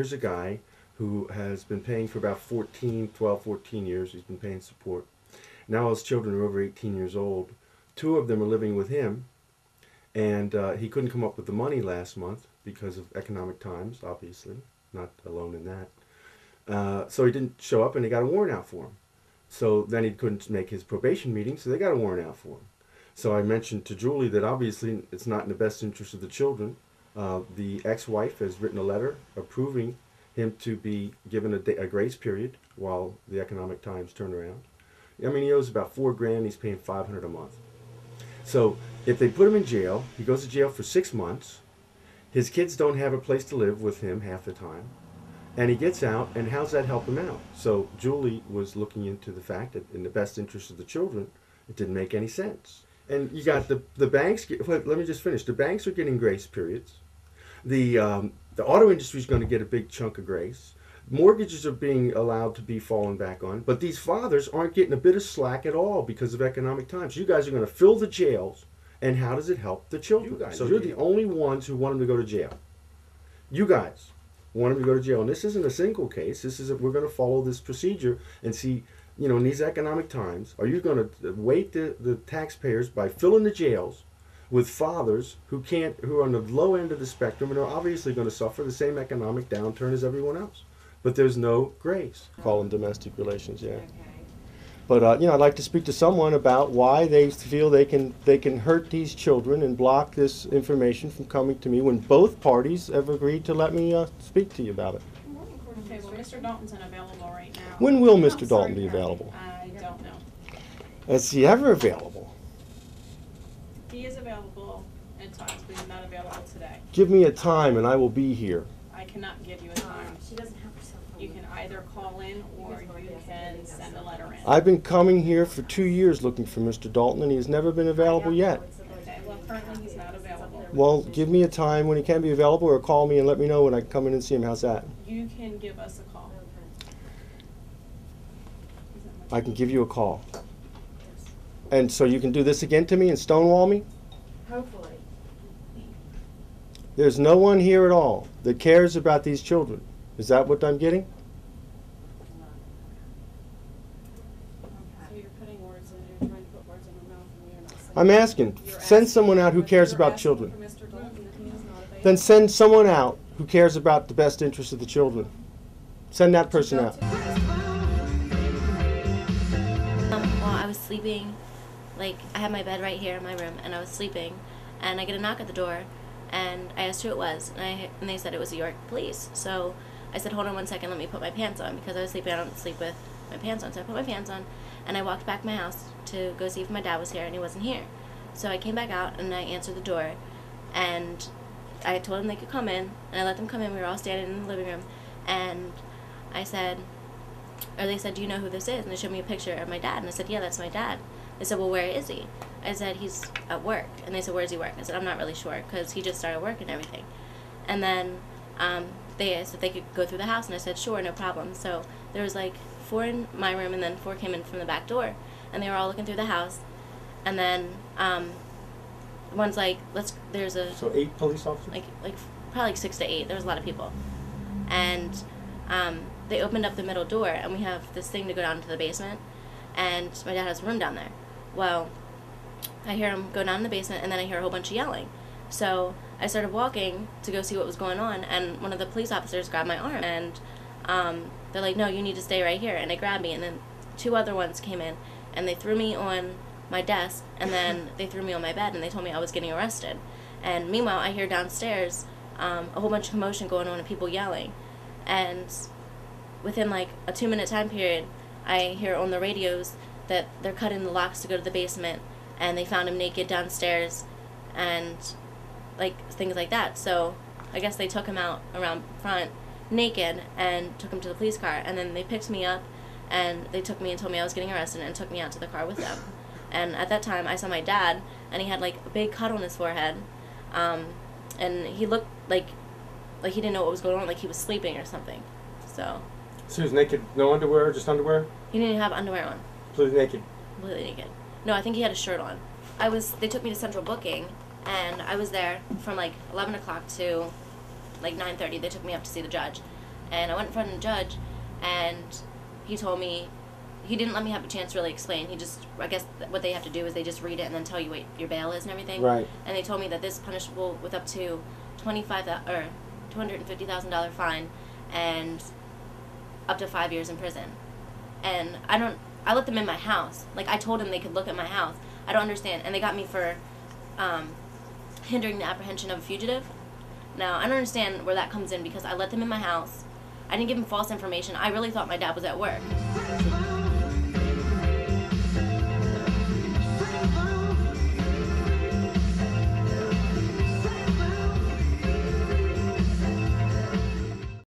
here's a guy who has been paying for about 14 years, he's been paying support. Now his children are over 18 years old. 2 of them are living with him, and he couldn't come up with the money last month because of economic times, obviously, not alone in that. So he didn't show up, and they got a warrant out for him. So then he couldn't make his probation meeting, so they got a warrant out for him. So I mentioned to Julie that obviously it's not in the best interest of the children. The ex-wife has written a letter approving him to be given a grace period while the economic times turn around. I mean, he owes about $4,000. He's paying $500 a month. So if they put him in jail, he goes to jail for 6 months. His kids don't have a place to live with him half the time. And he gets out, and how's that help him out? So Julie was looking into the fact that in the best interest of the children, it didn't make any sense. And you got the banks, let me just finish. The banks are getting grace periods. The auto industry is going to get a big chunk of grace. Mortgages are being allowed to be fallen back on. But these fathers aren't getting a bit of slack at all because of economic times. You guys are going to fill the jails, and how does it help the children? You guys, so you're the only ones who want them to go to jail. You guys want them to go to jail. And this isn't a single case. We're going to follow this procedure and see, you know, in these economic times, are you going to weight the taxpayers by filling the jails with fathers who are on the low end of the spectrum and are obviously going to suffer the same economic downturn as everyone else? But there's no grace. Call them domestic relations, yeah. Okay. But you know, I'd like to speak to someone about why they feel they can hurt these children and block this information from coming to me when both parties have agreed to let me speak to you about it. Okay, well, Mr. Dalton's unavailable right now. When will Mr. Dalton be available? I don't know. Is he ever available? He is available at times, but he's not available today. Give me a time and I will be here. I cannot give you a time. She doesn't have her cell phone. You can either call in or you can send a letter in. I've been coming here for 2 years looking for Mr. Dalton, and he has never been available yet. Okay, well, currently he's not available. Well, give me a time when he can be available, or call me and let me know when I can come in and see him. How's that? You can give us a call. I can give you a call. And so you can do this again to me and stonewall me? Hopefully. There's no one here at all that cares about these children. Is that what I'm getting? So you're putting words in, you're trying to put words in her mouth and you're not saying. I'm asking. Send someone out who cares about children. For Mr. Dalton, and he is not available. Then send someone out who cares about the best interest of the children. Send that person out. Well, I was sleeping, like, I had my bed right here in my room, and I was sleeping, and I get a knock at the door, and I asked who it was, and they said it was the York Police. So I said, hold on 1 second, let me put my pants on, because I was sleeping, I don't sleep with my pants on. So I put my pants on, and I walked back to my house to go see if my dad was here, and he wasn't here. So I came back out, and I answered the door, and I told them they could come in, and I let them come in. We were all standing in the living room, and I said, or they said, do you know who this is? And they showed me a picture of my dad, and I said, yeah, that's my dad. They said, well, where is he? I said, he's at work. And they said, where does he work? I said, I'm not really sure, because he just started work and everything. And then they said they could go through the house, and I said, sure, no problem. So there was like 4 in my room, and then 4 came in from the back door, and they were all looking through the house. And then one's like, there's a... So 8 police officers? Like probably like 6 to 8. There was a lot of people. And they opened up the middle door, and we have this thing to go down to the basement, and my dad has a room down there. Well, I hear him go down in the basement, and then I hear a whole bunch of yelling. So I started walking to go see what was going on, and one of the police officers grabbed my arm, and they're like, no, you need to stay right here. And they grabbed me, and then 2 other ones came in, and they threw me on my desk, and then they threw me on my bed, and they told me I was getting arrested. And meanwhile, I hear downstairs a whole bunch of commotion going on and people yelling. And within like a 2-minute time period, I hear on the radios that they're cutting the locks to go to the basement, and they found him naked downstairs, and like things like that. So I guess they took him out around front naked and took him to the police car, and then they picked me up, and they took me and told me I was getting arrested, and took me out to the car with them. And at that time, I saw my dad, and he had like a big cut on his forehead, and he looked like he didn't know what was going on, like he was sleeping or something. So he was naked, no underwear, just underwear? He didn't have underwear on. Completely naked? Completely naked. No, I think he had a shirt on. They took me to Central Booking, and I was there from like 11 o'clock to like 9:30. They took me up to see the judge. And I went in front of the judge, and he told me, he didn't let me have a chance to really explain. He just, I guess what they have to do is they just read it and then tell you what your bail is and everything. Right. And they told me that this is punishable with up to $250,000 fine and up to 5 years in prison. And I let them in my house. Like, I told them they could look at my house. I don't understand. And they got me for hindering the apprehension of a fugitive. Now, I don't understand where that comes in, because I let them in my house. I didn't give them false information. I really thought my dad was at work.